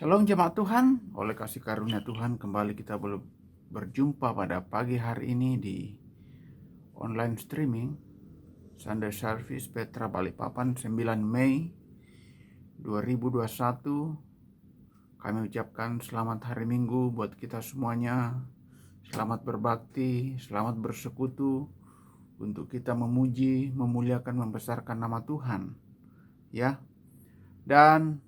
Shalom jemaat Tuhan, oleh kasih karunia Tuhan kembali kita boleh berjumpa pada pagi hari ini di online streaming Sunday Service Petra Balikpapan 9 Mei 2021. Kami ucapkan selamat hari Minggu buat kita semuanya. Selamat berbakti, selamat bersekutu untuk kita memuji, memuliakan, membesarkan nama Tuhan. Ya. Dan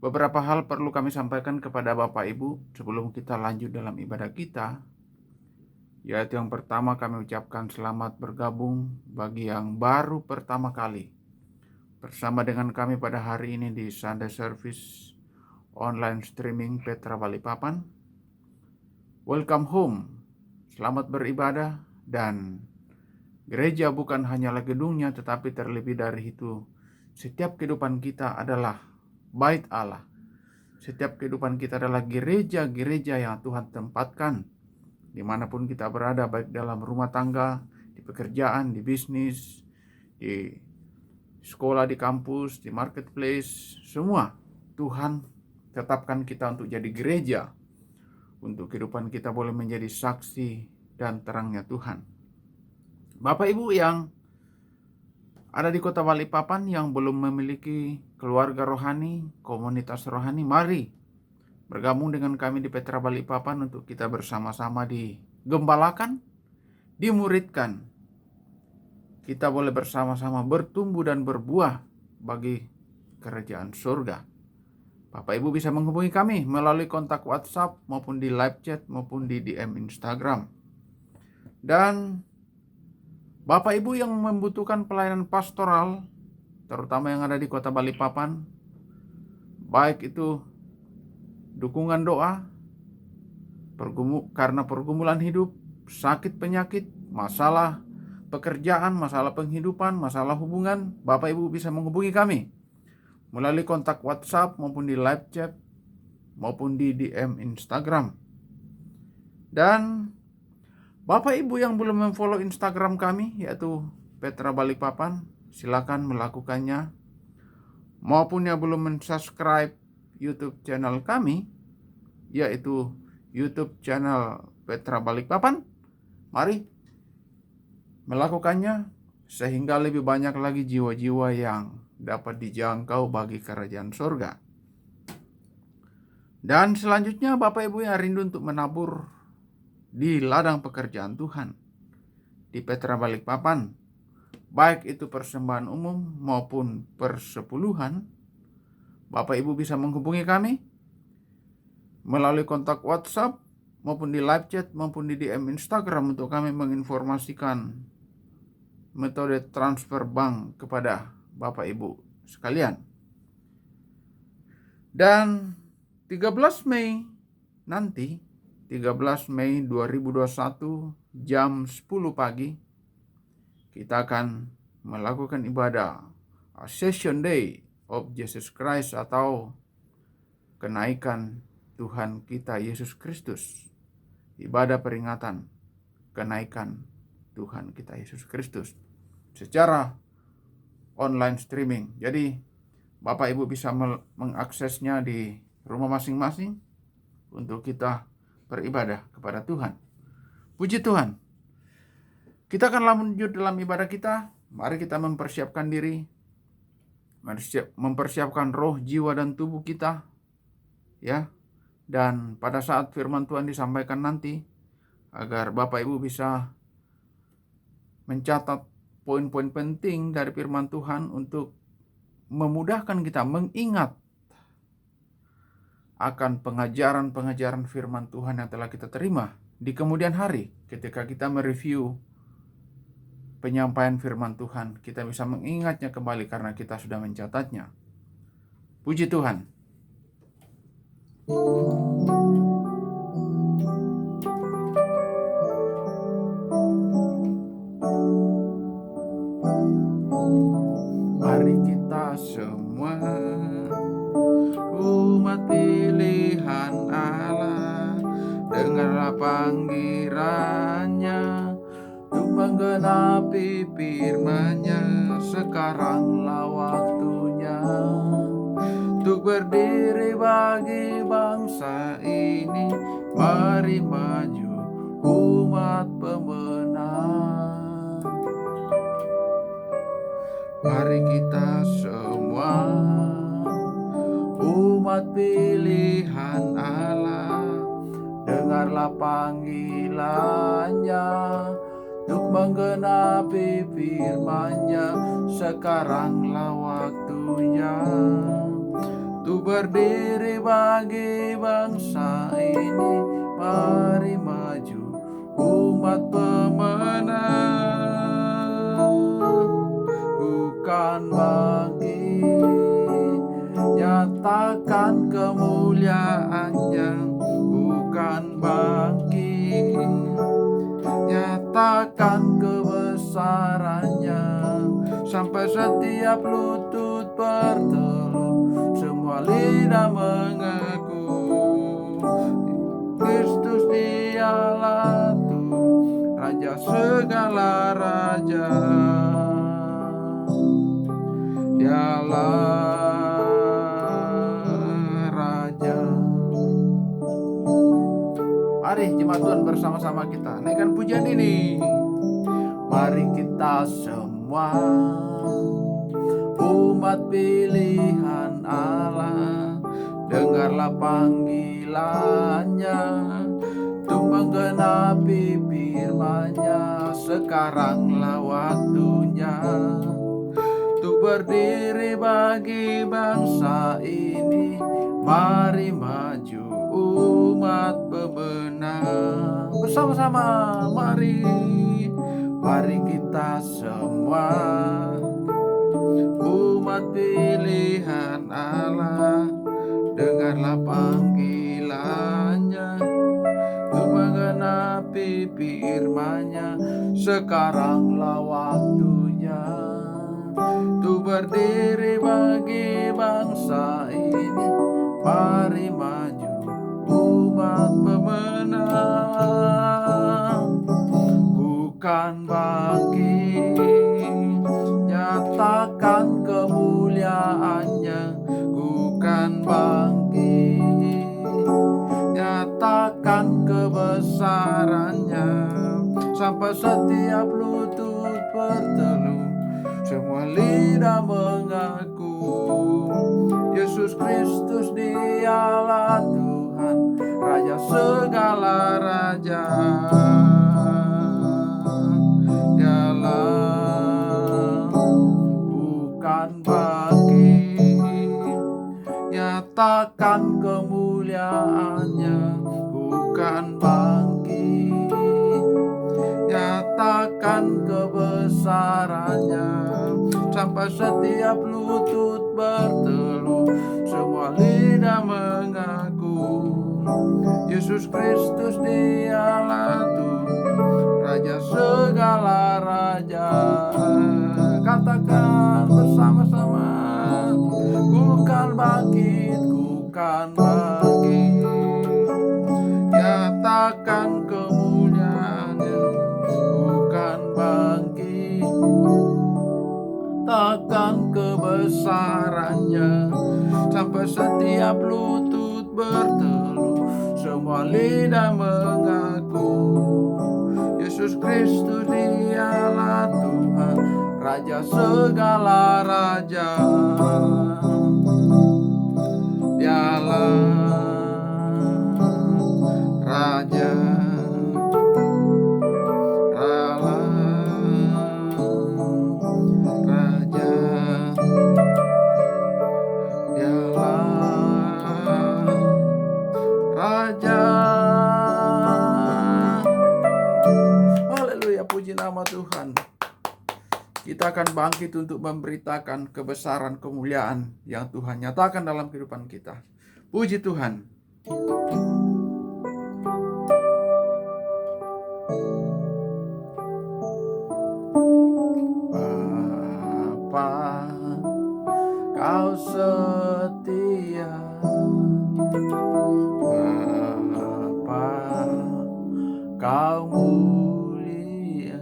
beberapa hal perlu kami sampaikan kepada Bapak Ibu sebelum kita lanjut dalam ibadah kita. Yaitu yang pertama, kami ucapkan selamat bergabung bagi yang baru pertama kali bersama dengan kami pada hari ini di Sunday Service online streaming Petra Balikpapan. Welcome home, selamat beribadah, dan gereja bukan hanyalah gedungnya, tetapi terlebih dari itu, setiap kehidupan kita adalah bait Allah. Setiap kehidupan kita adalah gereja-gereja yang Tuhan tempatkan dimanapun kita berada, baik dalam rumah tangga, di pekerjaan, di bisnis, di sekolah, di kampus, di marketplace, semua Tuhan tetapkan kita untuk jadi gereja, untuk kehidupan kita boleh menjadi saksi dan terangnya Tuhan. Bapak Ibu yang ada di kota Balikpapan yang belum memiliki keluarga rohani, komunitas rohani, mari bergabung dengan kami di Petra Balikpapan untuk kita bersama-sama digembalakan, dimuridkan. Kita boleh bersama-sama bertumbuh dan berbuah bagi kerajaan surga. Bapak Ibu bisa menghubungi kami melalui kontak WhatsApp maupun di live chat maupun di DM Instagram. Dan Bapak Ibu yang membutuhkan pelayanan pastoral, terutama yang ada di kota Balikpapan, baik itu dukungan doa, karena pergumulan hidup, sakit penyakit, masalah pekerjaan, masalah penghidupan, masalah hubungan, Bapak Ibu bisa menghubungi kami melalui kontak WhatsApp maupun di live chat maupun di DM Instagram. Dan Bapak Ibu yang belum memfollow Instagram kami yaitu Petra Balikpapan, silakan melakukannya. Maupun yang belum mensubscribe YouTube channel kami yaitu YouTube channel Petra Balikpapan, mari melakukannya sehingga lebih banyak lagi jiwa-jiwa yang dapat dijangkau bagi kerajaan surga. Dan selanjutnya Bapak Ibu yang rindu untuk menabur di ladang pekerjaan Tuhan di Petra Balikpapan, baik itu persembahan umum maupun persepuluhan, Bapak Ibu bisa menghubungi kami melalui kontak WhatsApp maupun di live chat maupun di DM Instagram untuk kami menginformasikan metode transfer bank kepada Bapak Ibu sekalian. Dan 13 Mei nanti, 13 Mei 2021 jam 10 pagi, kita akan melakukan ibadah Ascension Day of Jesus Christ atau kenaikan Tuhan kita Yesus Kristus. Ibadah peringatan kenaikan Tuhan kita Yesus Kristus secara online streaming. Jadi Bapak Ibu bisa mengaksesnya di rumah masing-masing untuk kita beribadah kepada Tuhan. Puji Tuhan. Kita akan lanjut dalam ibadah kita. Mari kita mempersiapkan diri, mempersiapkan roh, jiwa, dan tubuh kita, ya. Dan pada saat firman Tuhan disampaikan nanti, agar Bapak Ibu bisa mencatat poin-poin penting dari firman Tuhan untuk memudahkan kita mengingat akan pengajaran-pengajaran firman Tuhan yang telah kita terima di kemudian hari. Ketika kita mereview penyampaian firman Tuhan, kita bisa mengingatnya kembali karena kita sudah mencatatnya. Puji Tuhan. Mari kita semua umat pilihan Allah, dengarlah panggilannya untuk menggenapi firman-Nya. Sekaranglah waktunya untuk berdiri bagi bangsa ini. Mari maju umat pemenang. Mari kita semua umat pilihan Allah, dengarlah panggilannya untuk menggenapi firman-Nya. Sekaranglah waktunya untuk berdiri bagi bangsa ini. Mari maju umat pemenang. Bukan bangkit, nyatakan kemuliaan-Nya. Bukan bangkit, nyatakan kebesarannya. Sampai setiap lutut berteluh, semua lidah mengaku Kristus dialah Tuhan, Raja segala raja. Dialah Raja. Mari jemaat Tuhan bersama-sama kita naikkan pujian ini. Mari kita semua umat pilihan Allah, dengarlah panggilannya untuk menggenapi firman-Nya. Sekaranglah waktunya untuk berdiri bagi bangsa ini. Mari maju umat pemenang. Bersama-sama mari kita semua umat pilihan Allah, dengarlah panggilannya untuk menggenapi firman-Nya. Sekaranglah waktunya untuk berdiri bagi bangsa ini. Mari maju umat pemenang. Bukan bangkit, nyatakan kemuliaan-Nya. Bukan bangkit, nyatakan kebesaran-Nya. Sampai setiap lutut berteluh, semua lidah mengaku Yesus Kristus dialah Tuhan, Raja segala raja. Dialah bukan bangkit, nyatakan kemuliaan-Nya. Bukan bangkit, nyatakan kebesaran-Nya. Sampai setiap lutut berteluh, semua lidah mengaku Yesus Kristus dialah Tuhan, Raja segala raja. Katakan bersama-sama, bukan bangkit, bukan bangkit, nyatakan kemuliaan-Nya. Bukan bangkit, takkan kebesaran-Nya. Sampai setiap lutut berteluh, semua lidah mengaku Yesus Kristus dialah Tuhan, Raja segala raja. Dialah Raja. Puji nama Tuhan. Kita akan bangkit untuk memberitakan kebesaran kemuliaan yang Tuhan nyatakan dalam kehidupan kita. Puji Tuhan. Bapa, Kau setia. Bapa, Kau mulia.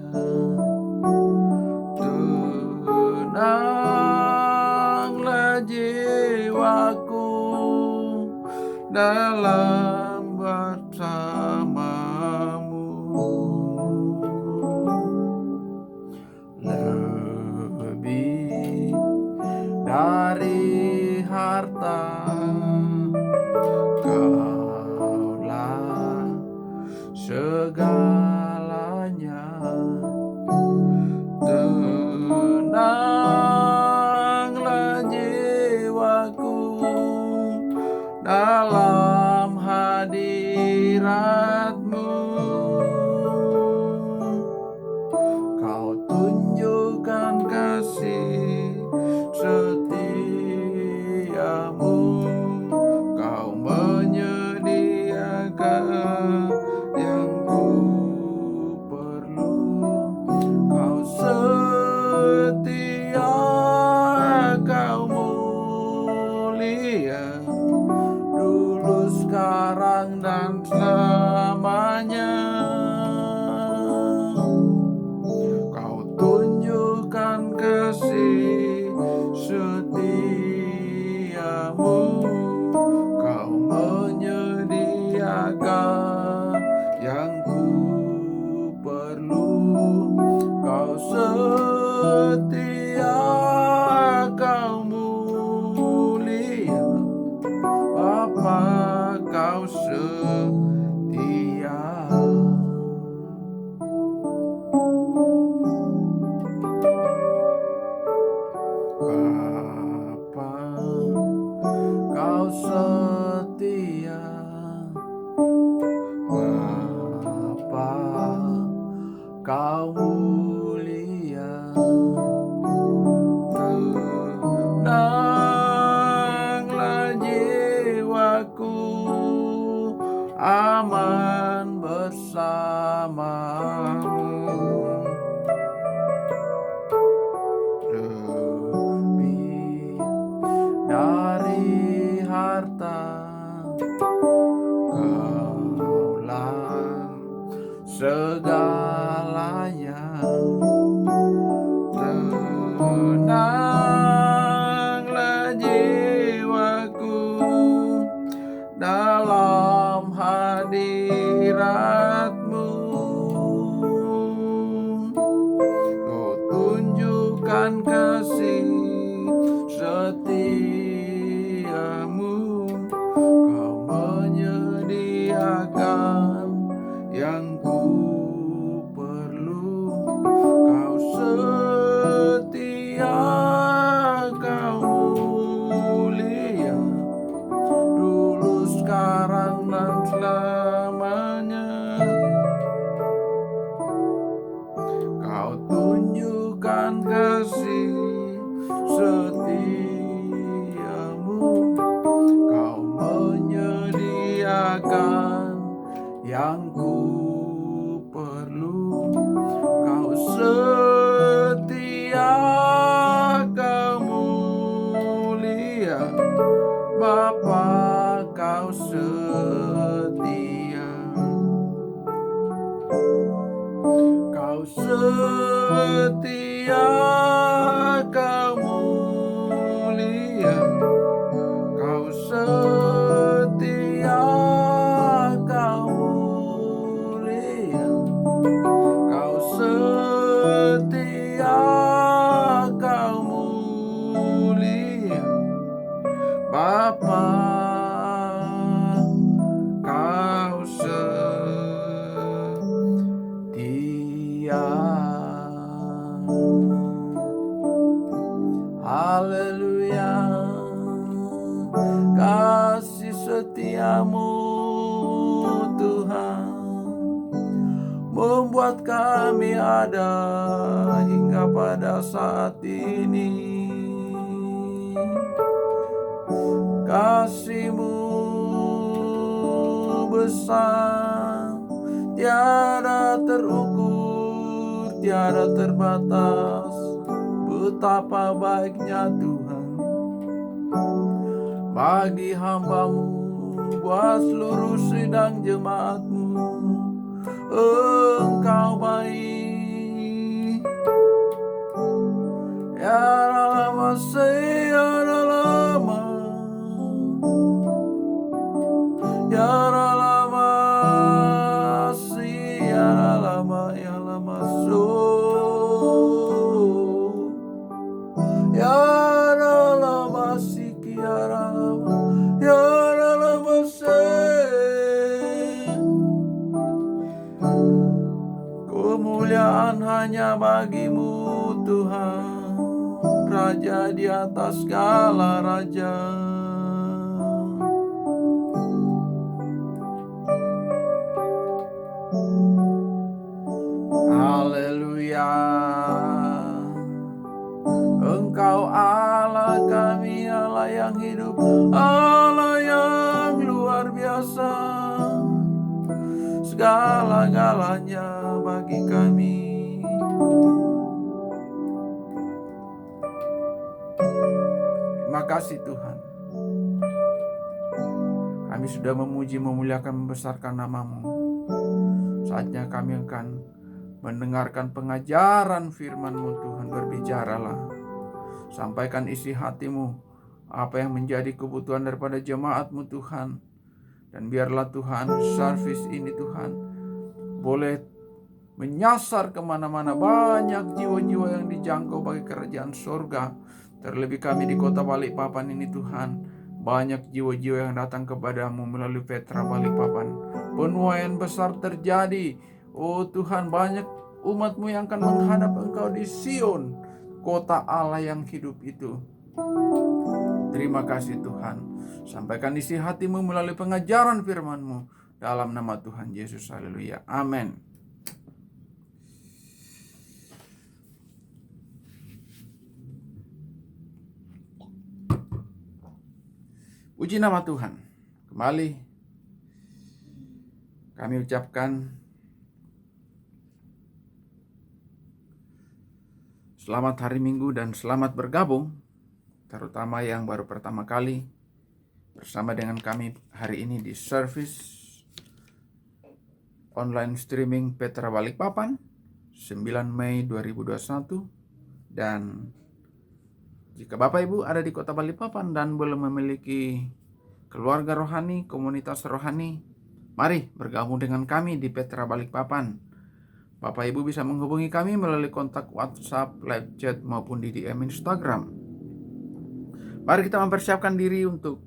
Tenanglah jiwaku, dalam bersamamu. Lebih dari harta, Kaulah segalanya. Tenanglah jiwaku dalam hadirat-Mu. Kau tunjukkan kasih setiamu. Kau menyediakan yang ku perlu. Kau setia, Kau mulia, dulu, sekarang, dan selamanya. Kau tunjukkan kasih setiamu. Kau menyediakan yang ku perlu. Kau setia, Kau mulia, Bapa, Kau setia. Bapa, Kau setia. Bapa, Kau mulia. Tenanglah jiwaku, aman bersamamu. Lebih dari harta, Kaulah segalanya. Tenanglah jiwaku dalam hadirat-Mu. Kau tunjukkan kasih setiamu. Kau menyediakan yang ku perlu. Kau setia, Kau mulia, dulu, sekarang, dan selamanya. Kau tunjukkan kasih setiamu. Kau menyediakan yang ku perlu. Kau setia, Kau mulia, Bapa, Kau setia. Kau setia, Kau mulia. Kau setia, Kau mulia. Kau setia, Kau mulia, Bapa, Kau setia. Haleluya. Kasih setiamu, Tuhan, membuat kami ada hingga pada saat ini. Kasih-Mu besar, tiada terukur, tiada terbatas. Betapa baiknya Tuhan bagi hamba-Mu, buat seluruh sidang jemaat-Mu. Engkau baik, ya lama, ya lama. Ya ralama sikiara, ya ralama se. Kemuliaan hanya bagimu Tuhan, Raja di atas segala raja. Haleluya. Engkau Allah kami, Allah yang hidup, Allah yang luar biasa. Segala-galanya bagi kami. Terima kasih Tuhan. Kami sudah memuji, memuliakan, membesarkan nama-Mu. Saatnya kami akan mendengarkan pengajaran firman-Mu Tuhan. Berbicaralah. Sampaikan isi hati-Mu, apa yang menjadi kebutuhan daripada jemaat-Mu Tuhan. Dan biarlah Tuhan, service ini Tuhan boleh menyasar kemana-mana. Banyak jiwa-jiwa yang dijangkau bagi kerajaan surga. Terlebih kami di kota Balikpapan ini Tuhan, banyak jiwa-jiwa yang datang kepadamu melalui Petra Balikpapan. Penuaian besar terjadi. Oh Tuhan, banyak umat-Mu yang akan menghadap Engkau di Sion, kota Allah yang hidup itu. Terima kasih Tuhan. Sampaikan isi hati-Mu melalui pengajaran firman-Mu. Dalam nama Tuhan Yesus. Haleluya. Amin. Puji nama Tuhan. Kembali kami ucapkan selamat hari Minggu dan selamat bergabung, terutama yang baru pertama kali bersama dengan kami hari ini di service online streaming Petra Balikpapan 9 Mei 2021. Dan jika Bapak Ibu ada di kota Balikpapan dan belum memiliki keluarga rohani, komunitas rohani, mari bergabung dengan kami di Petra Balikpapan. Bapak Ibu bisa menghubungi kami melalui kontak WhatsApp, live chat, maupun di DM Instagram. Mari kita mempersiapkan diri untuk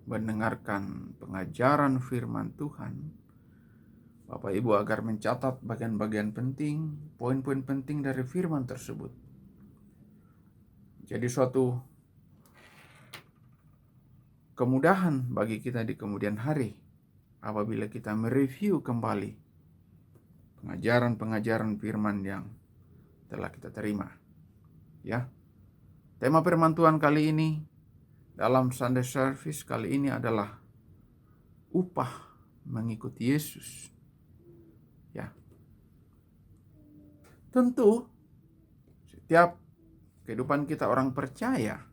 mendengarkan pengajaran firman Tuhan. Bapak Ibu agar mencatat bagian-bagian penting, poin-poin penting dari firman tersebut. Jadi suatu kemudahan bagi kita di kemudian hari apabila kita mereview kembali pengajaran-pengajaran firman yang telah kita terima. Ya. Tema firman Tuhan kali ini dalam Sunday service kali ini adalah upah mengikuti Yesus. Ya. Tentu setiap kehidupan kita orang percaya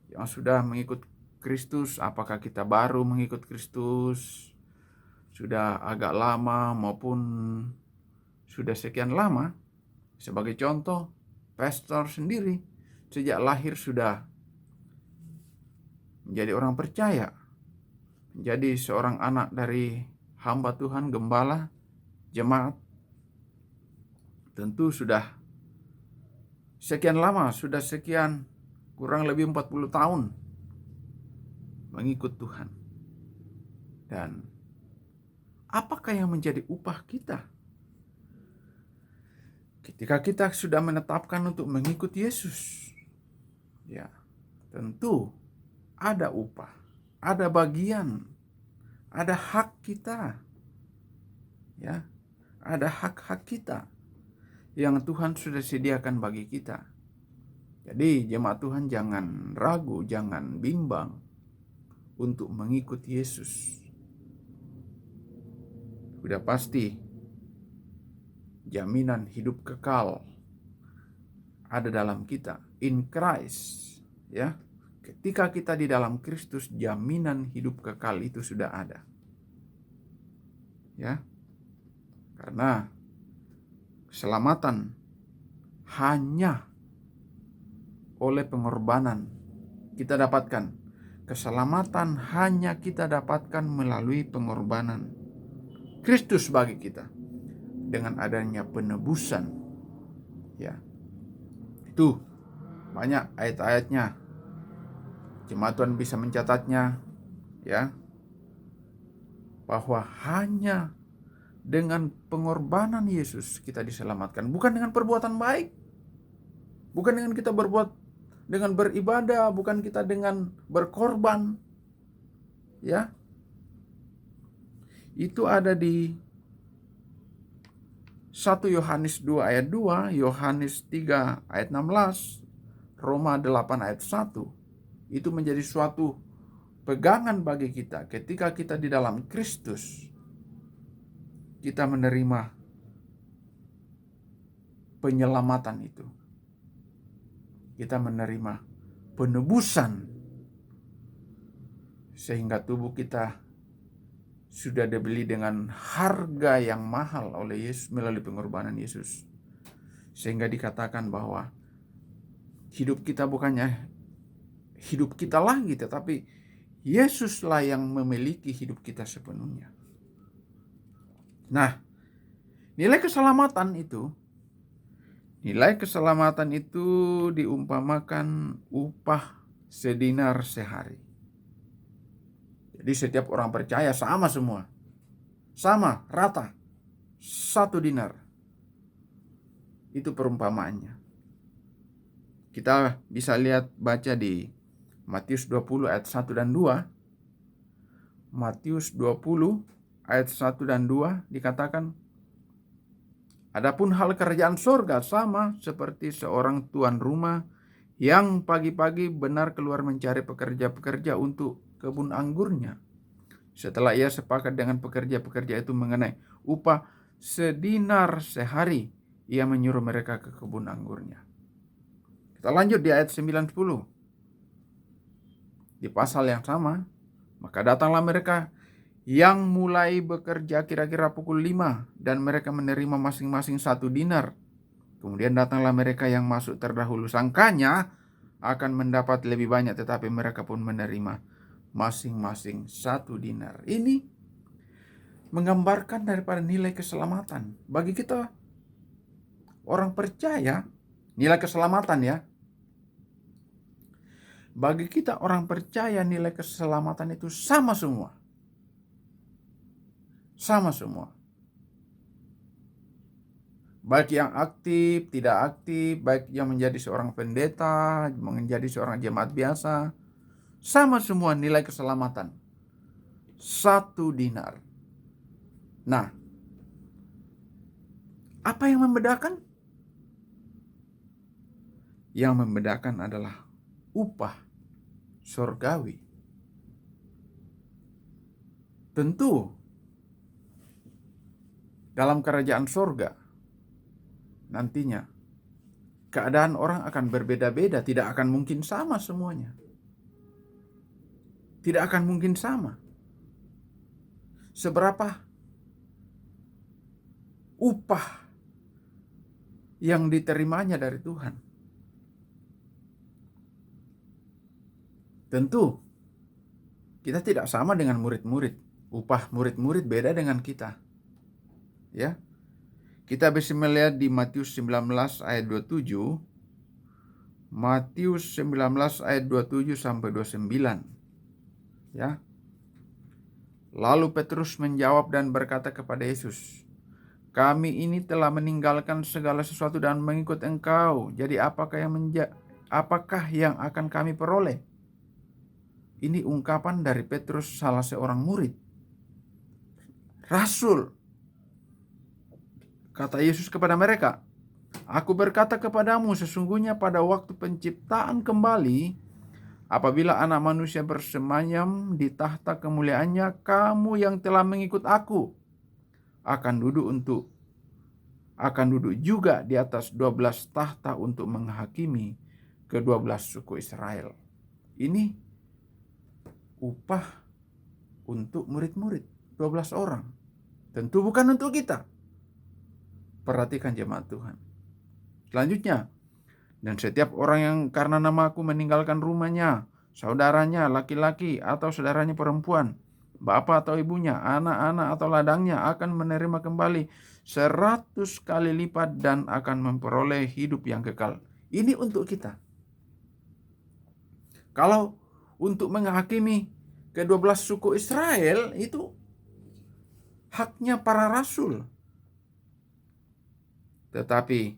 yang sudah mengikut Kristus, apakah kita baru mengikut Kristus, sudah agak lama maupun sudah sekian lama. Sebagai contoh, pastor sendiri sejak lahir sudah menjadi orang percaya, menjadi seorang anak dari hamba Tuhan, gembala, jemaat. Tentu sudah sekian lama, sudah sekian kurang lebih 40 tahun mengikut Tuhan. Dan apakah yang menjadi upah kita? Ketika kita sudah menetapkan untuk mengikut Yesus, ya, tentu ada upah, ada bagian, ada hak kita. Ya, ada hak-hak kita yang Tuhan sudah sediakan bagi kita. Jadi jemaat Tuhan jangan ragu, jangan bimbang untuk mengikut Yesus. Sudah pasti jaminan hidup kekal ada dalam kita. In Christ, ya. Ketika kita di dalam Kristus, jaminan hidup kekal itu sudah ada. Ya. Karena keselamatan hanya oleh pengorbanan kita dapatkan. Keselamatan hanya kita dapatkan melalui pengorbanan Kristus bagi kita dengan adanya penebusan. Ya. Itu banyak ayat-ayatnya. Jemaat Tuhan bisa mencatatnya, ya, bahwa hanya dengan pengorbanan Yesus kita diselamatkan, bukan dengan perbuatan baik, bukan dengan kita berbuat dengan beribadah, bukan kita dengan berkorban, ya. Itu ada di 1 Yohanes 2 ayat 2, Yohanes 3 ayat 16, Roma 8 ayat 1. Itu menjadi suatu pegangan bagi kita ketika kita di dalam Kristus. Kita menerima penyelamatan itu. Kita menerima penebusan sehingga tubuh kita sudah dibeli dengan harga yang mahal oleh Yesus melalui pengorbanan Yesus. Sehingga dikatakan bahwa hidup kita bukannya hidup kita lagi, tetapi Yesuslah yang memiliki hidup kita sepenuhnya. Nah, nilai keselamatan itu diumpamakan upah sedinar sehari. Jadi setiap orang percaya sama semua. Sama, rata. 1 dinar. Itu perumpamaannya. Kita bisa baca di Matius 20 ayat 1 dan 2. Matius 20 ayat 1 dan 2 dikatakan, adapun hal kerajaan surga sama seperti seorang tuan rumah yang pagi-pagi benar keluar mencari pekerja-pekerja untuk kebun anggurnya. Setelah ia sepakat dengan pekerja-pekerja itu mengenai upah sedinar sehari, ia menyuruh mereka ke kebun anggurnya. Kita lanjut di ayat 9-10. Di pasal yang sama, maka datanglah mereka yang mulai bekerja kira-kira pukul 5 dan mereka menerima masing-masing 1 dinar. Kemudian datanglah mereka yang masuk terdahulu, sangkanya akan mendapat lebih banyak, tetapi mereka pun menerima masing-masing 1 dinar. Ini menggambarkan daripada nilai keselamatan. Bagi kita orang percaya, nilai keselamatan ya. Bagi kita orang percaya nilai keselamatan itu sama semua. Sama semua. Baik yang aktif, tidak aktif, baik yang menjadi seorang pendeta, menjadi seorang jemaat biasa, sama semua nilai keselamatan. 1 dinar. Nah, apa yang membedakan? Yang membedakan adalah upah surgawi. Tentu dalam kerajaan surga nantinya keadaan orang akan berbeda-beda, tidak akan mungkin sama semuanya. Tidak akan mungkin sama. Seberapa upah yang diterimanya dari Tuhan. Tentu kita tidak sama dengan murid-murid. Upah murid-murid beda dengan kita. Ya. Kita bisa melihat di Matius 19 ayat 27. Matius 19 ayat 27 sampai 29. Ya. Lalu Petrus menjawab dan berkata kepada Yesus, kami ini telah meninggalkan segala sesuatu dan mengikut Engkau. Jadi apakah yang akan kami peroleh? Ini ungkapan dari Petrus, salah seorang murid. Rasul. Kata Yesus kepada mereka, aku berkata kepadamu, sesungguhnya pada waktu penciptaan kembali, apabila Anak Manusia bersemayam di tahta kemuliaannya, kamu yang telah mengikut aku akan duduk juga di atas 12 tahta untuk menghakimi ke-12 suku Israel. Ini upah untuk murid-murid, 12 orang. Tentu bukan untuk kita. Perhatikan jemaat Tuhan. Selanjutnya, dan setiap orang yang karena namaku meninggalkan rumahnya, saudaranya laki-laki atau saudaranya perempuan, bapak atau ibunya, anak-anak atau ladangnya akan menerima kembali 100 kali lipat dan akan memperoleh hidup yang kekal. Ini untuk kita. Kalau untuk menghakimi ke-12 suku Israel itu haknya para rasul. Tetapi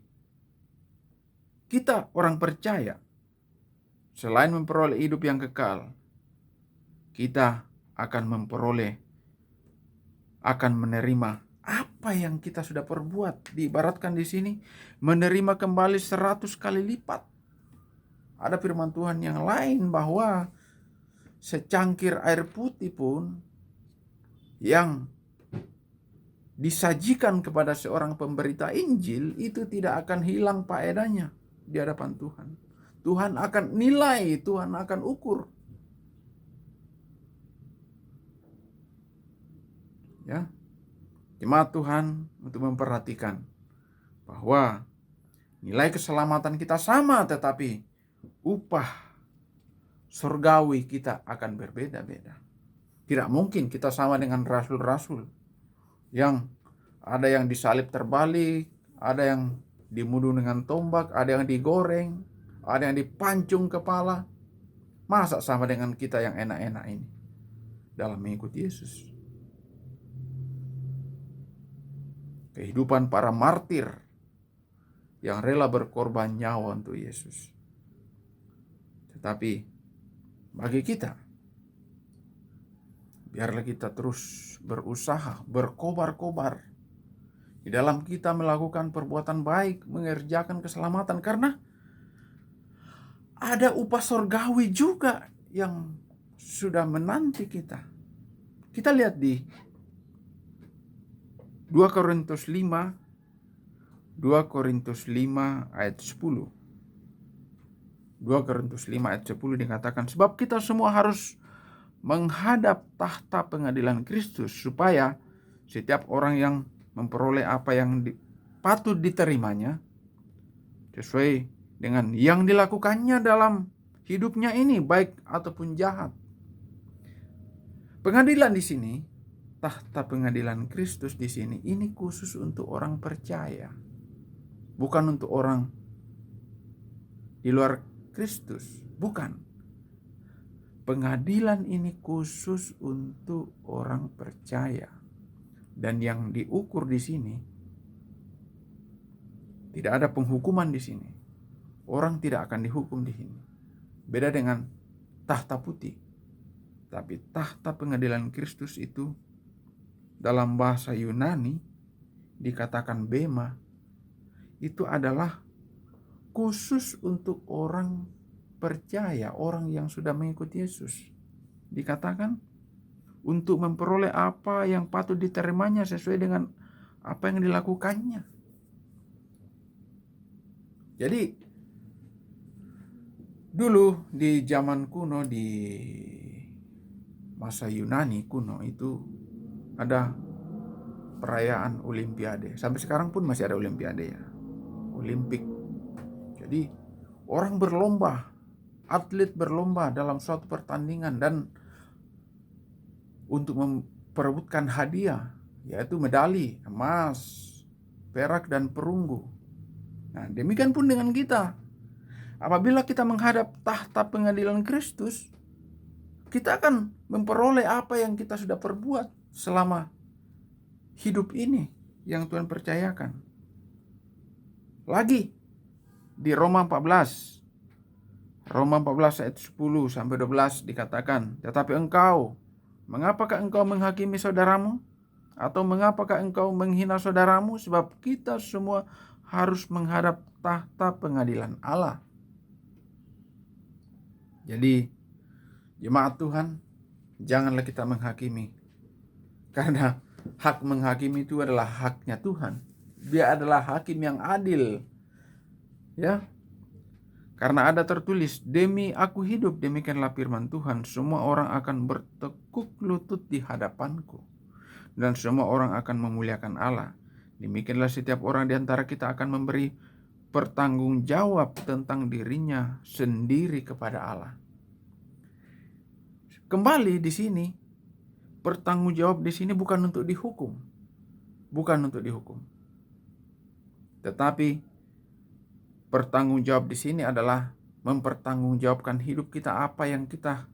kita orang percaya, selain memperoleh hidup yang kekal, kita akan menerima apa yang kita sudah perbuat. Diibaratkan di sini, menerima kembali 100 kali lipat. Ada firman Tuhan yang lain bahwa secangkir air putih pun yang disajikan kepada seorang pemberita Injil itu tidak akan hilang faedahnya di hadapan Tuhan. Tuhan akan nilai, Tuhan akan ukur. Ya, jemaat Tuhan untuk memperhatikan bahwa nilai keselamatan kita sama, tetapi upah surgawi kita akan berbeda-beda. Tidak mungkin kita sama dengan rasul-rasul yang ada yang disalib terbalik, ada yang dibunuh dengan tombak, ada yang digoreng, ada yang dipancung kepala. Masa sama dengan kita yang enak-enak ini dalam mengikuti Yesus? Kehidupan para martir yang rela berkorban nyawa untuk Yesus. Tetapi bagi kita, biarlah kita terus berusaha, berkobar-kobar di dalam kita melakukan perbuatan baik, mengerjakan keselamatan, karena ada upah surgawi juga yang sudah menanti kita. Kita lihat di 2 Korintus 5 ayat 10. 2 Korintus 5 ayat 10 dikatakan, sebab kita semua harus menghadap tahta pengadilan Kristus, supaya setiap orang yang memperoleh apa yang patut diterimanya sesuai dengan yang dilakukannya dalam hidupnya ini, baik ataupun jahat. Pengadilan di sini, tahta pengadilan Kristus di sini, ini khusus untuk orang percaya, bukan untuk orang di luar Kristus, bukan. Pengadilan ini khusus untuk orang percaya, dan yang diukur di sini tidak ada penghukuman di sini. Orang tidak akan dihukum di sini. Beda dengan tahta putih. Tapi tahta pengadilan Kristus itu dalam bahasa Yunani dikatakan bema, itu adalah khusus untuk orang percaya, orang yang sudah mengikuti Yesus. Dikatakan untuk memperoleh apa yang patut diterimanya sesuai dengan apa yang dilakukannya. Jadi dulu di zaman kuno, di masa Yunani kuno itu ada perayaan Olimpiade. Sampai sekarang pun masih ada Olimpiade ya. Olimpik. Jadi orang berlomba, atlet berlomba dalam suatu pertandingan, dan untuk memperebutkan hadiah, yaitu medali emas, perak, dan perunggu. Nah, demikian pun dengan kita. Apabila kita menghadap tahta pengadilan Kristus, kita akan memperoleh apa yang kita sudah perbuat selama hidup ini yang Tuhan percayakan. Lagi di Roma 14 ayat 10 sampai 12 dikatakan, tetapi engkau, mengapakah engkau menghakimi saudaramu? Atau mengapakah engkau menghina saudaramu? Sebab kita semua harus menghadap tahta pengadilan Allah. Jadi jemaat Tuhan, janganlah kita menghakimi, karena hak menghakimi itu adalah haknya Tuhan. Dia adalah hakim yang adil. Ya. Karena ada tertulis, demi aku hidup, demikianlah firman Tuhan, semua orang akan bertekuk lutut di hadapanku, dan semua orang akan memuliakan Allah. Demikianlah setiap orang di antara kita akan memberi pertanggungjawab tentang dirinya sendiri kepada Allah. Kembali di sini, pertanggungjawab di sini bukan untuk dihukum. Bukan untuk dihukum. Tetapi pertanggungjawab di sini adalah mempertanggungjawabkan hidup kita, apa yang kita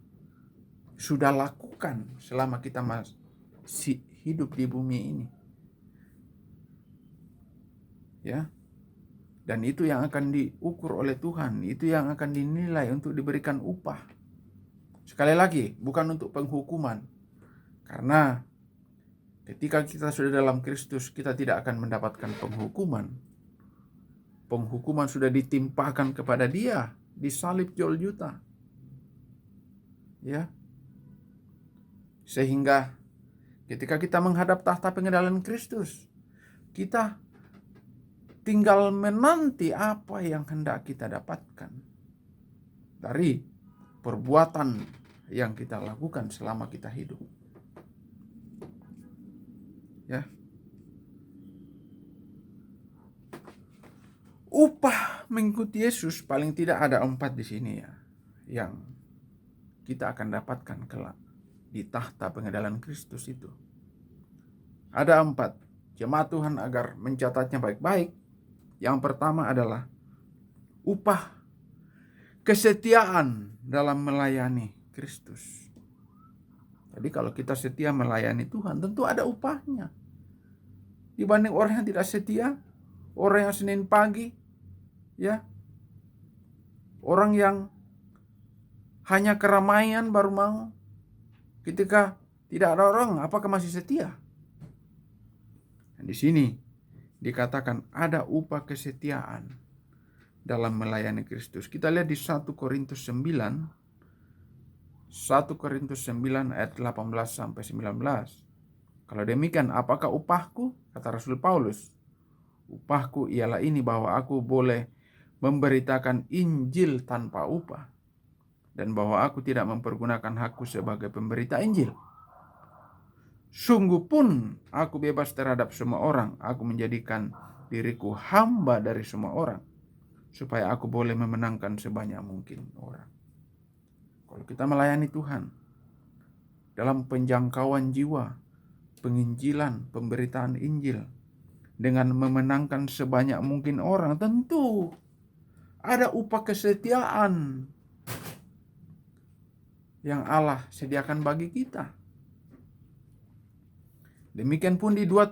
sudah lakukan selama kita masih hidup di bumi ini. Ya. Dan itu yang akan diukur oleh Tuhan, itu yang akan dinilai untuk diberikan upah. Sekali lagi, bukan untuk penghukuman. Karena ketika kita sudah dalam Kristus, kita tidak akan mendapatkan penghukuman. Penghukuman sudah ditimpakan kepada Dia, disalib Golgota. Ya. Sehingga ketika kita menghadap tahta pengadilan Kristus, kita tinggal menanti apa yang hendak kita dapatkan dari perbuatan yang kita lakukan selama kita hidup. Ya. Upah mengikuti Yesus paling tidak ada 4 di sini ya, yang kita akan dapatkan kelak di tahta pengadilan Kristus itu. Ada 4. Jemaat Tuhan agar mencatatnya baik-baik. Yang pertama adalah upah kesetiaan dalam melayani Kristus. Jadi kalau kita setia melayani Tuhan, tentu ada upahnya. Dibanding orang yang tidak setia, orang yang Senin pagi, ya, orang yang hanya keramaian baru mau, ketika tidak ada orang, apakah masih setia? Dan di sini dikatakan ada upah kesetiaan dalam melayani Kristus. Kita lihat di 1 Korintus 9 ayat 18 sampai 19. Kalau demikian, apakah upahku? Kata Rasul Paulus, upahku ialah ini, bahwa aku boleh memberitakan Injil tanpa upah, dan bahwa aku tidak mempergunakan hakku sebagai pemberita Injil. Sungguh pun aku bebas terhadap semua orang. Aku menjadikan diriku hamba dari semua orang, supaya aku boleh memenangkan sebanyak mungkin orang. Kalau kita melayani Tuhan dalam penjangkauan jiwa, penginjilan, pemberitaan Injil, dengan memenangkan sebanyak mungkin orang, tentu ada upah kesetiaan yang Allah sediakan bagi kita. Demikian pun di 2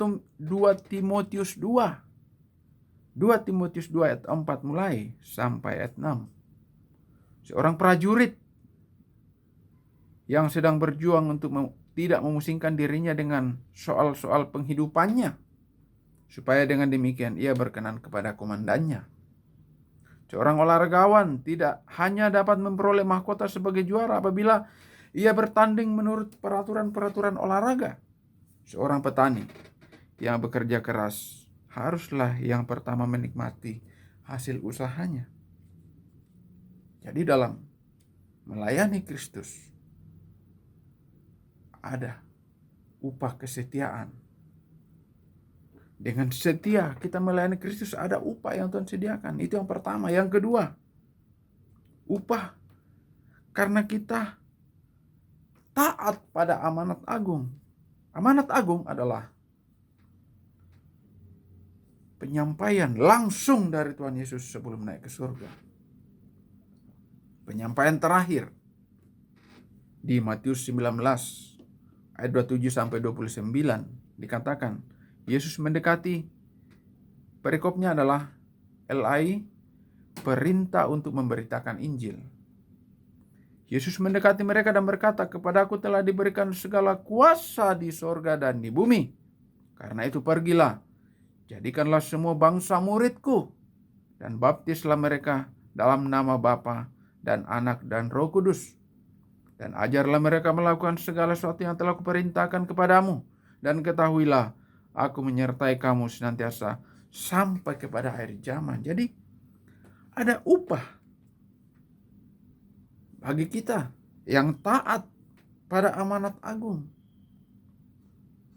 Timotius 2 ayat 4 mulai sampai ayat 6. Seorang prajurit yang sedang berjuang untuk tidak memusingkan dirinya dengan soal-soal penghidupannya, supaya dengan demikian ia berkenan kepada komandannya. Seorang olahragawan tidak hanya dapat memperoleh mahkota sebagai juara apabila ia bertanding menurut peraturan-peraturan olahraga. Seorang petani yang bekerja keras haruslah yang pertama menikmati hasil usahanya. Jadi dalam melayani Kristus ada upah kesetiaan. Dengan setia kita melayani Kristus, ada upah yang Tuhan sediakan. Itu yang pertama. Yang kedua, upah karena kita taat pada amanat agung. Amanat agung adalah penyampaian langsung dari Tuhan Yesus sebelum naik ke surga. Penyampaian terakhir di Matius 19 ayat 27 sampai 29 dikatakan Yesus mendekati, perikopnya adalah LI, perintah untuk memberitakan Injil. Yesus mendekati mereka dan berkata, kepadaku telah diberikan segala kuasa di sorga dan di bumi. Karena itu pergilah, jadikanlah semua bangsa muridku, dan baptislah mereka dalam nama Bapa dan Anak dan Roh Kudus. Dan ajarlah mereka melakukan segala sesuatu yang telah kuperintahkan kepadamu. Dan ketahuilah, aku menyertai kamu senantiasa sampai kepada akhir zaman. Jadi ada upah bagi kita yang taat pada amanat agung.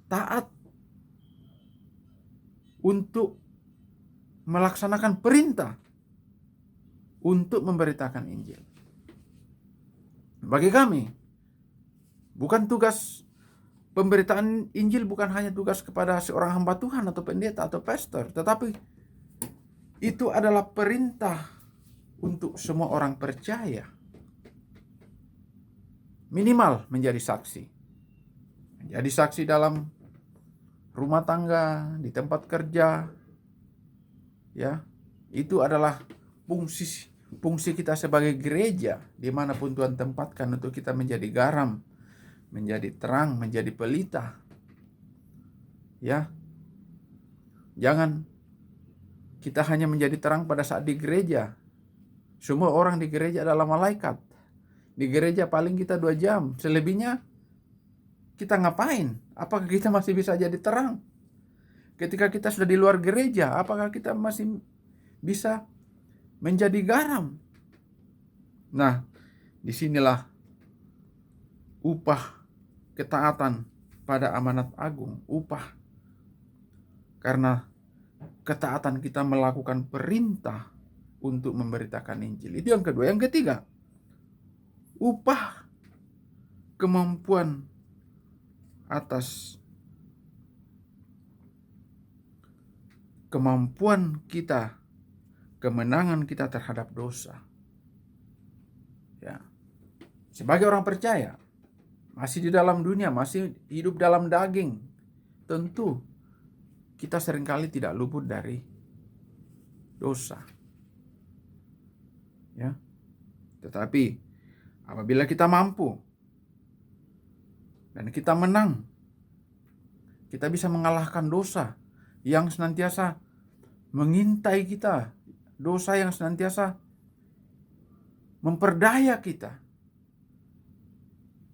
Taat untuk melaksanakan perintah untuk memberitakan Injil. Bagi kami, bukan tugas pemberitaan Injil, bukan hanya tugas kepada seorang hamba Tuhan atau pendeta atau pastor, tetapi itu adalah perintah untuk semua orang percaya. Minimal menjadi saksi. Menjadi saksi dalam rumah tangga, di tempat kerja. Ya, itu adalah fungsi kita sebagai gereja, dimanapun Tuhan tempatkan, untuk kita menjadi garam, menjadi terang, menjadi pelita. Ya, jangan kita hanya menjadi terang pada saat di gereja. Semua orang di gereja adalah malaikat. Di gereja paling kita 2 jam, selebihnya kita ngapain? Apakah kita masih bisa jadi terang? Ketika kita sudah di luar gereja, apakah kita masih bisa menjadi garam? Nah, disinilah upah ketaatan pada amanat agung. Upah karena ketaatan kita melakukan perintah untuk memberitakan Injil. Itu yang kedua. Yang ketiga, upah kemampuan atas kemampuan kita, kemenangan kita terhadap dosa. Ya. Sebagai orang percaya, masih di dalam dunia, masih hidup dalam daging, tentu kita seringkali tidak luput dari dosa. Ya. Tetapi apabila kita mampu dan kita menang, kita bisa mengalahkan dosa yang senantiasa mengintai kita, dosa yang senantiasa memperdaya kita.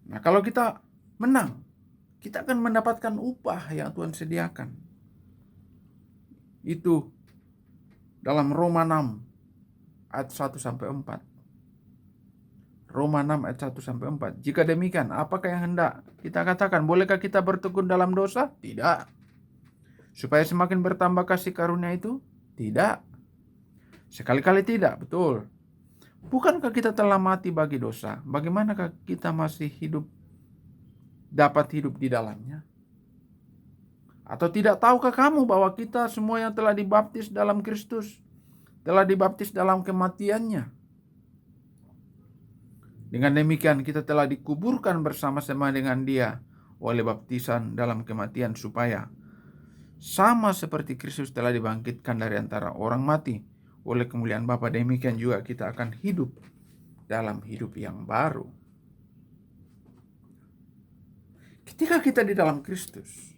Nah, kalau kita menang, kita akan mendapatkan upah yang Tuhan sediakan. Itu dalam Roma 6 ayat 1-4. Roma 6 ayat 1-4. Jika demikian, apakah yang hendak kita katakan? Bolehkah kita bertekun dalam dosa? Tidak. Supaya semakin bertambah kasih karunia itu? Tidak. Sekali-kali tidak, betul. Bukankah kita telah mati bagi dosa? Bagaimanakah kita masih dapat hidup di dalamnya? Atau tidak tahukah kamu bahwa kita semua yang telah dibaptis dalam Kristus telah dibaptis dalam kematiannya? Dengan demikian kita telah dikuburkan bersama-sama dengan Dia oleh baptisan dalam kematian, supaya sama seperti Kristus telah dibangkitkan dari antara orang mati oleh kemuliaan Bapa, demikian juga kita akan hidup dalam hidup yang baru. Ketika kita di dalam Kristus,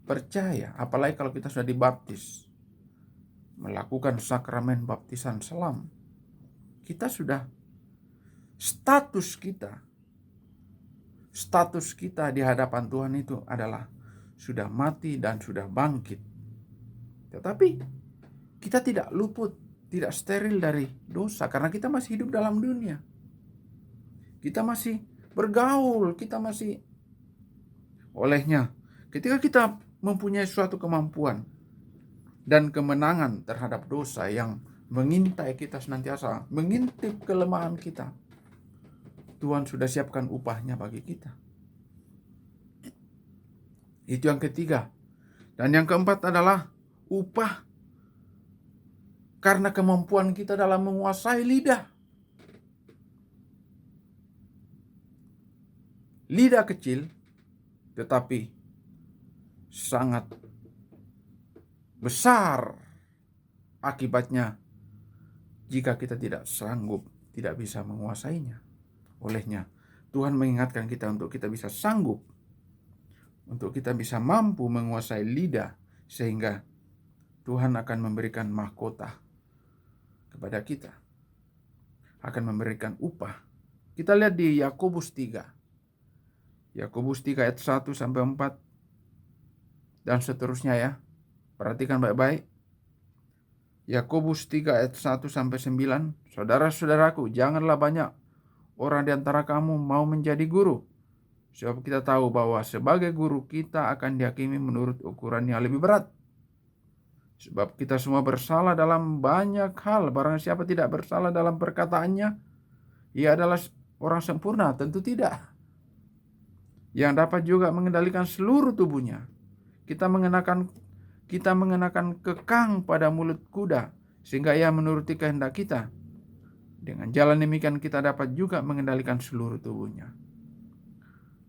percaya, apalagi kalau kita sudah dibaptis, melakukan sakramen baptisan selam, kita sudah status kita di hadapan Tuhan itu adalah sudah mati dan sudah bangkit. Tetapi kita tidak luput, tidak steril dari dosa, karena kita masih hidup dalam dunia. Kita masih bergaul, kita masih. Olehnya, ketika kita mempunyai suatu kemampuan dan kemenangan terhadap dosa yang mengintai kita senantiasa, mengintip kelemahan kita, Tuhan sudah siapkan upahnya bagi kita. Itu yang ketiga. Dan yang keempat adalah upah karena kemampuan kita dalam menguasai lidah. Lidah kecil, tetapi sangat besar akibatnya jika kita tidak sanggup, tidak bisa menguasainya. Olehnya, Tuhan mengingatkan kita untuk kita bisa sanggup, untuk kita bisa mampu menguasai lidah, sehingga Tuhan akan memberikan mahkota kepada kita, akan memberikan upah. Kita lihat di Yakobus 3. Yakobus 3 ayat 1-4 dan seterusnya ya. Perhatikan baik-baik. Yakobus 3 ayat 1-9. Saudara-saudaraku, janganlah banyak orang di antara kamu mau menjadi guru, sebab kita tahu bahwa sebagai guru kita akan dihakimi menurut ukuran yang lebih berat. Sebab kita semua bersalah dalam banyak hal. Barang siapa tidak bersalah dalam perkataannya, ia adalah orang sempurna. Tentu tidak. Yang dapat juga mengendalikan seluruh tubuhnya. Kita mengenakan kekang pada mulut kuda, sehingga ia menuruti kehendak kita. Dengan jalan demikian kita dapat juga mengendalikan seluruh tubuhnya.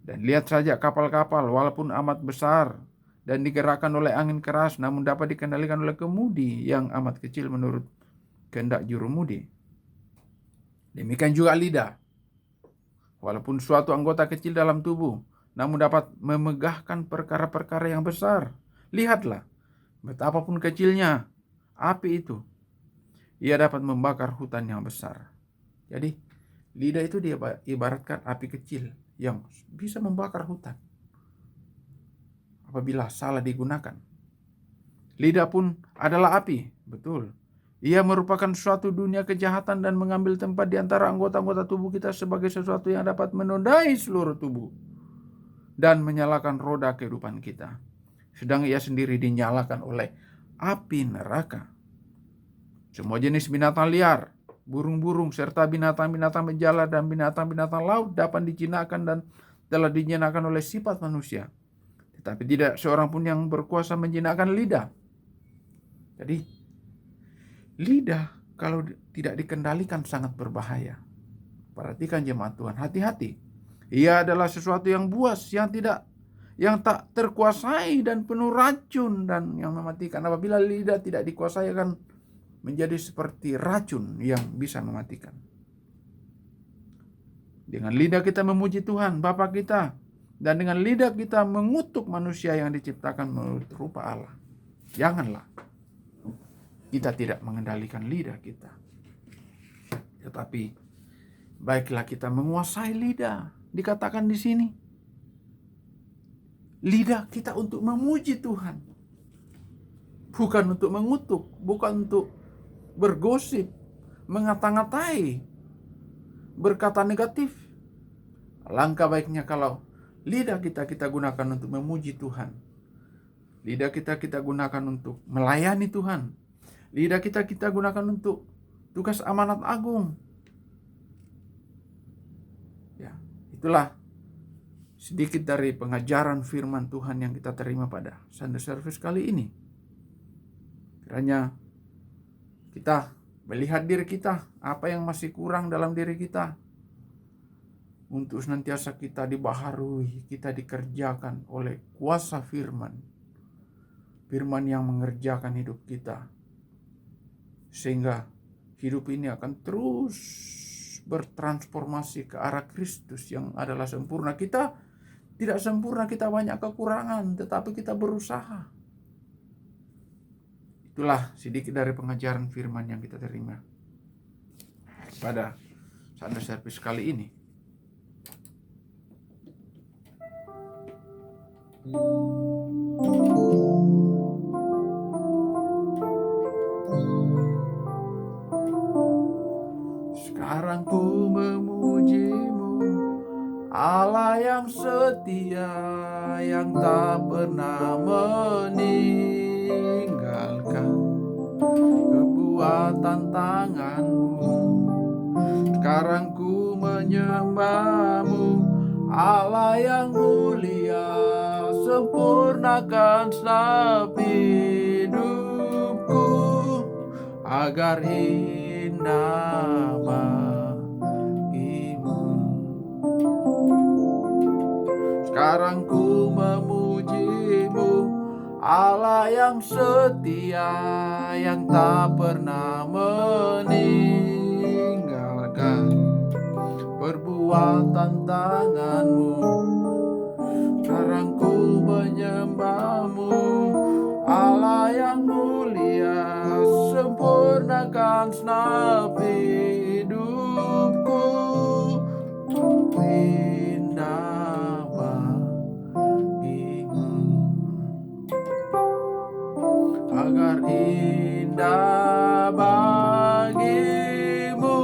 Dan lihat saja kapal-kapal walaupun amat besar dan digerakkan oleh angin keras, namun dapat dikendalikan oleh kemudi yang amat kecil menurut kehendak jurumudi. Demikian juga lidah. Walaupun suatu anggota kecil dalam tubuh, namun dapat memegahkan perkara-perkara yang besar. Lihatlah, betapapun kecilnya api itu, ia dapat membakar hutan yang besar. Jadi, lidah itu dia ibaratkan api kecil yang bisa membakar hutan apabila salah digunakan. Lidah pun adalah api, betul. Ia merupakan suatu dunia kejahatan dan mengambil tempat di antara anggota-anggota tubuh kita sebagai sesuatu yang dapat menodai seluruh tubuh dan menyalakan roda kehidupan kita. Sedang ia sendiri dinyalakan oleh api neraka. Semua jenis binatang liar, burung-burung, serta binatang-binatang menjala dan binatang-binatang laut dapat dijinakan dan telah dijinakan oleh sifat manusia. Tetapi tidak seorang pun yang berkuasa menjinakkan lidah. Jadi, lidah kalau tidak dikendalikan sangat berbahaya. Perhatikan jemaat Tuhan, hati-hati. Ia adalah sesuatu yang buas, yang tak terkuasai dan penuh racun dan yang mematikan. Apabila lidah tidak dikuasai akan menjadi seperti racun yang bisa mematikan. Dengan lidah kita memuji Tuhan, Bapa kita, dan dengan lidah kita mengutuk manusia yang diciptakan menurut rupa Allah. Janganlah kita tidak mengendalikan lidah kita. Tetapi baiklah kita menguasai lidah. Dikatakan di sini, lidah kita untuk memuji Tuhan. Bukan untuk mengutuk, bukan untuk bergosip, mengata-ngatai, berkata negatif. Langkah baiknya kalau lidah kita gunakan untuk memuji Tuhan. Lidah kita gunakan untuk melayani Tuhan. Lidah kita gunakan untuk tugas amanat agung. Ya, itulah sedikit dari pengajaran firman Tuhan yang kita terima pada Sunday Service kali ini. Kiranya kita melihat diri kita, apa yang masih kurang dalam diri kita, untuk senantiasa kita dibaharui, kita dikerjakan oleh kuasa firman. Firman yang mengerjakan hidup kita. Sehingga hidup ini akan terus bertransformasi ke arah Kristus yang adalah sempurna. Kita tidak sempurna, kita banyak kekurangan, tetapi kita berusaha. Itulah sedikit dari pengajaran firman yang kita terima pada Sunday Service kali ini. Sekarang ku memuji-Mu, Allah yang setia, yang tak pernah meninggalkan kebuatan tangan-Mu. Sekarang ku menyembah-Mu, Allah yang mulia, sempurnakan setiap hidupku agar indah bagi-Mu. Sekarang ku memuji-Mu, Allah yang setia, yang tak pernah meninggalkan perbuatan tangan-Mu. Sekarang ku menyembah-Mu, Allah yang mulia, sempurnakan segenap hidupku, indah bagi-Mu, agar indah bagi-Mu.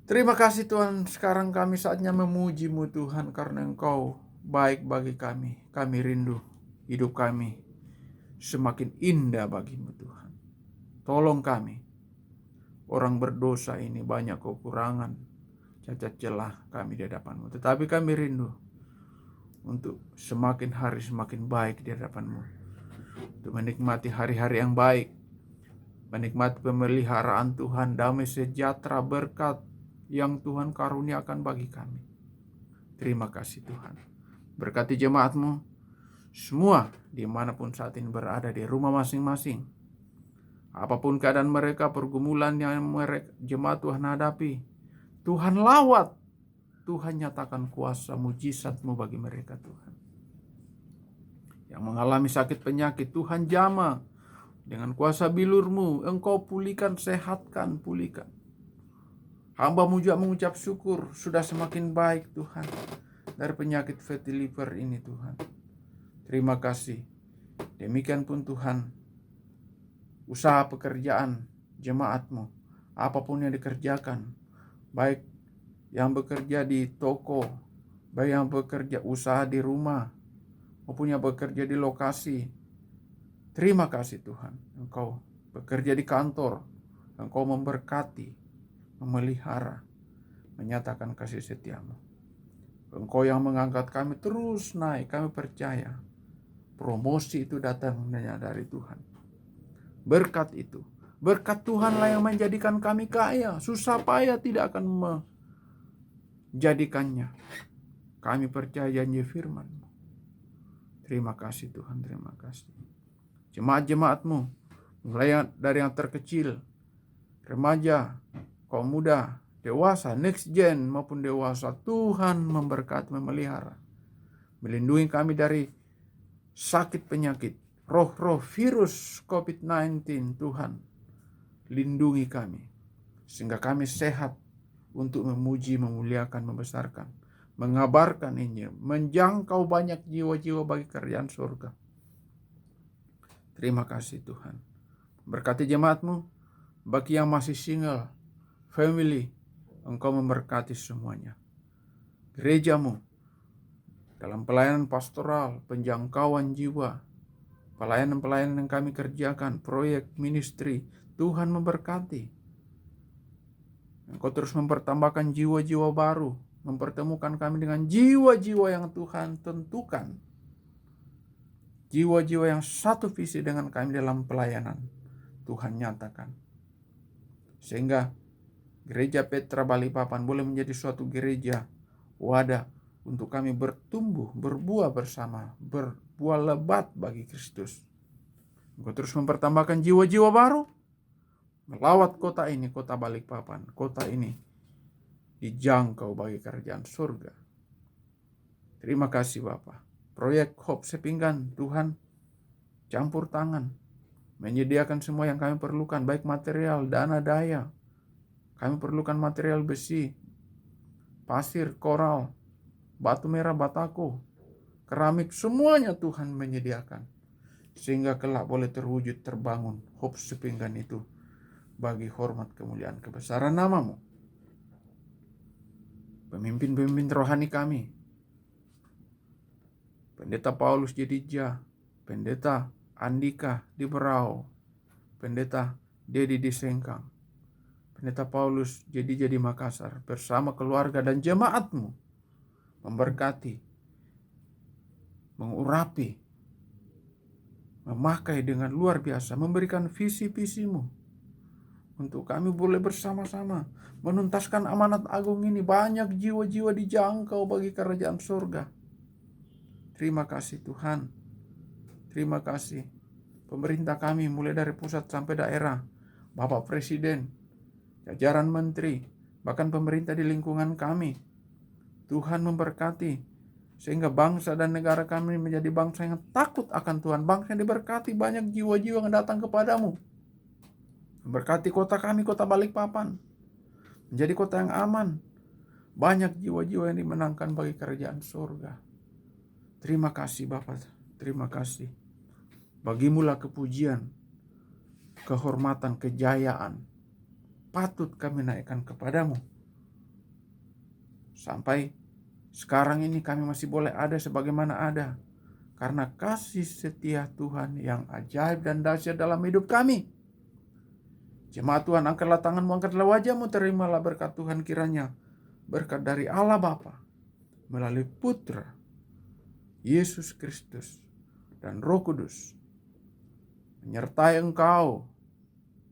Terima kasih Tuhan, sekarang kami saatnya memuji-Mu Tuhan, karena Engkau baik bagi kami. Kami rindu hidup kami semakin indah bagi-Mu Tuhan. Tolong kami, orang berdosa ini banyak kekurangan, cacat celah kami di hadapan-Mu. Tetapi kami rindu untuk semakin hari semakin baik di hadapan-Mu, untuk menikmati hari-hari yang baik, menikmati pemeliharaan Tuhan, damai sejahtera, berkat yang Tuhan karuniakan bagi kami. Terima kasih Tuhan. Berkati jemaat-Mu semua dimanapun saat ini berada di rumah masing-masing. Apapun keadaan mereka, pergumulan yang jemaat Tuhan hadapi, Tuhan lawat, Tuhan nyatakan kuasa mujizat-Mu bagi mereka Tuhan. Yang mengalami sakit penyakit, Tuhan jamah dengan kuasa bilur-Mu, Engkau pulihkan, sehatkan, pulihkan. Hamba-Mu juga mengucap syukur, sudah semakin baik Tuhan dari penyakit fatty liver ini Tuhan. Terima kasih. Demikian pun Tuhan, usaha pekerjaan jemaat-Mu, apapun yang dikerjakan, baik yang bekerja di toko, baik yang bekerja usaha di rumah, maupun yang bekerja di lokasi. Terima kasih Tuhan, Engkau bekerja di kantor, Engkau memberkati, memelihara, menyatakan kasih setia-Mu. Engkau yang mengangkat kami terus naik, kami percaya promosi itu datang dari Tuhan. Berkat itu, berkat Tuhanlah yang menjadikan kami kaya, susah payah tidak akan menjadikannya. Kami percaya janji firman-Mu. Terima kasih Tuhan, terima kasih. Jemaat-jemaat-Mu, mulai dari yang terkecil, remaja, kaum muda, dewasa, next gen maupun dewasa, Tuhan memberkati, memelihara, melindungi kami dari sakit penyakit, roh-roh virus COVID-19. Tuhan lindungi kami sehingga kami sehat untuk memuji, memuliakan, membesarkan, mengabarkan Injil, menjangkau banyak jiwa-jiwa bagi kerajaan surga. Terima kasih Tuhan. Berkati jemaat-Mu, bagi yang masih single, family, Engkau memberkati semuanya. Gereja-Mu dalam pelayanan pastoral, penjangkauan jiwa, pelayanan-pelayanan yang kami kerjakan, proyek ministry, Tuhan memberkati. Engkau terus mempertambahkan jiwa-jiwa baru, mempertemukan kami dengan jiwa-jiwa yang Tuhan tentukan, jiwa-jiwa yang satu visi dengan kami dalam pelayanan. Tuhan nyatakan, sehingga Gereja Petra Balikpapan boleh menjadi suatu gereja wadah untuk kami bertumbuh, berbuah bersama, berbuah lebat bagi Kristus. Engkau terus mempertambahkan jiwa-jiwa baru, melawat kota ini, kota Balikpapan, kota ini dijangkau bagi kerajaan surga. Terima kasih Bapa. Proyek Hope Sepinggan, Tuhan campur tangan, menyediakan semua yang kami perlukan, baik material, dana, daya. Kami perlukan material besi, pasir, koral, batu merah, batako, keramik, semuanya Tuhan menyediakan. Sehingga kelak boleh terwujud, terbangun Hope Sepinggan itu bagi hormat, kemuliaan, kebesaran nama-Mu. Pemimpin-pemimpin rohani kami, Pendeta Paulus Jedija, Pendeta Andika di Berau, Pendeta Dedi di Sengkang, Pendeta Paulus jadi Makassar, bersama keluarga dan jemaat-Mu, memberkati, mengurapi, memakai dengan luar biasa, memberikan visi-visi-Mu untuk kami boleh bersama-sama menuntaskan amanat agung ini, banyak jiwa-jiwa dijangkau bagi kerajaan surga. Terima kasih Tuhan. Terima kasih pemerintah kami mulai dari pusat sampai daerah, Bapak Presiden, jajaran menteri, bahkan pemerintah di lingkungan kami. Tuhan memberkati sehingga bangsa dan negara kami menjadi bangsa yang takut akan Tuhan, bangsa yang diberkati, banyak jiwa-jiwa yang datang kepadamu. Memberkati kota kami, kota Balikpapan, menjadi kota yang aman, banyak jiwa-jiwa yang dimenangkan bagi kerajaan surga. Terima kasih Bapak, terima kasih. Bagimulah kepujian, kehormatan, kejayaan, patut kami naikkan kepadamu. Sampai sekarang ini kami masih boleh ada sebagaimana ada, karena kasih setia Tuhan yang ajaib dan dahsyat dalam hidup kami. Jemaat Tuhan, angkatlah tanganmu, angkatlah wajahmu, terimalah berkat Tuhan kiranya. Berkat dari Allah Bapa, melalui Putra, Yesus Kristus dan Roh Kudus menyertai engkau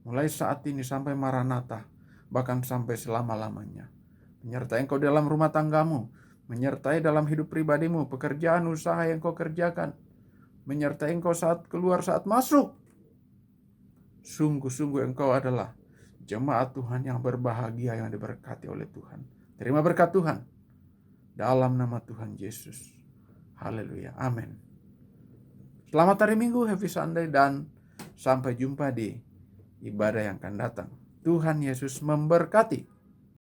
mulai saat ini sampai Maranatha, bahkan sampai selama-lamanya. Menyertai engkau dalam rumah tanggamu, menyertai dalam hidup pribadimu, pekerjaan, usaha yang kau kerjakan, menyertai engkau saat keluar, saat masuk. Sungguh-sungguh engkau adalah jemaat Tuhan yang berbahagia, yang diberkati oleh Tuhan. Terima berkat Tuhan dalam nama Tuhan Yesus. Haleluya, amin. Selamat hari Minggu, happy Sunday, dan sampai jumpa di ibadah yang akan datang. Tuhan Yesus memberkati.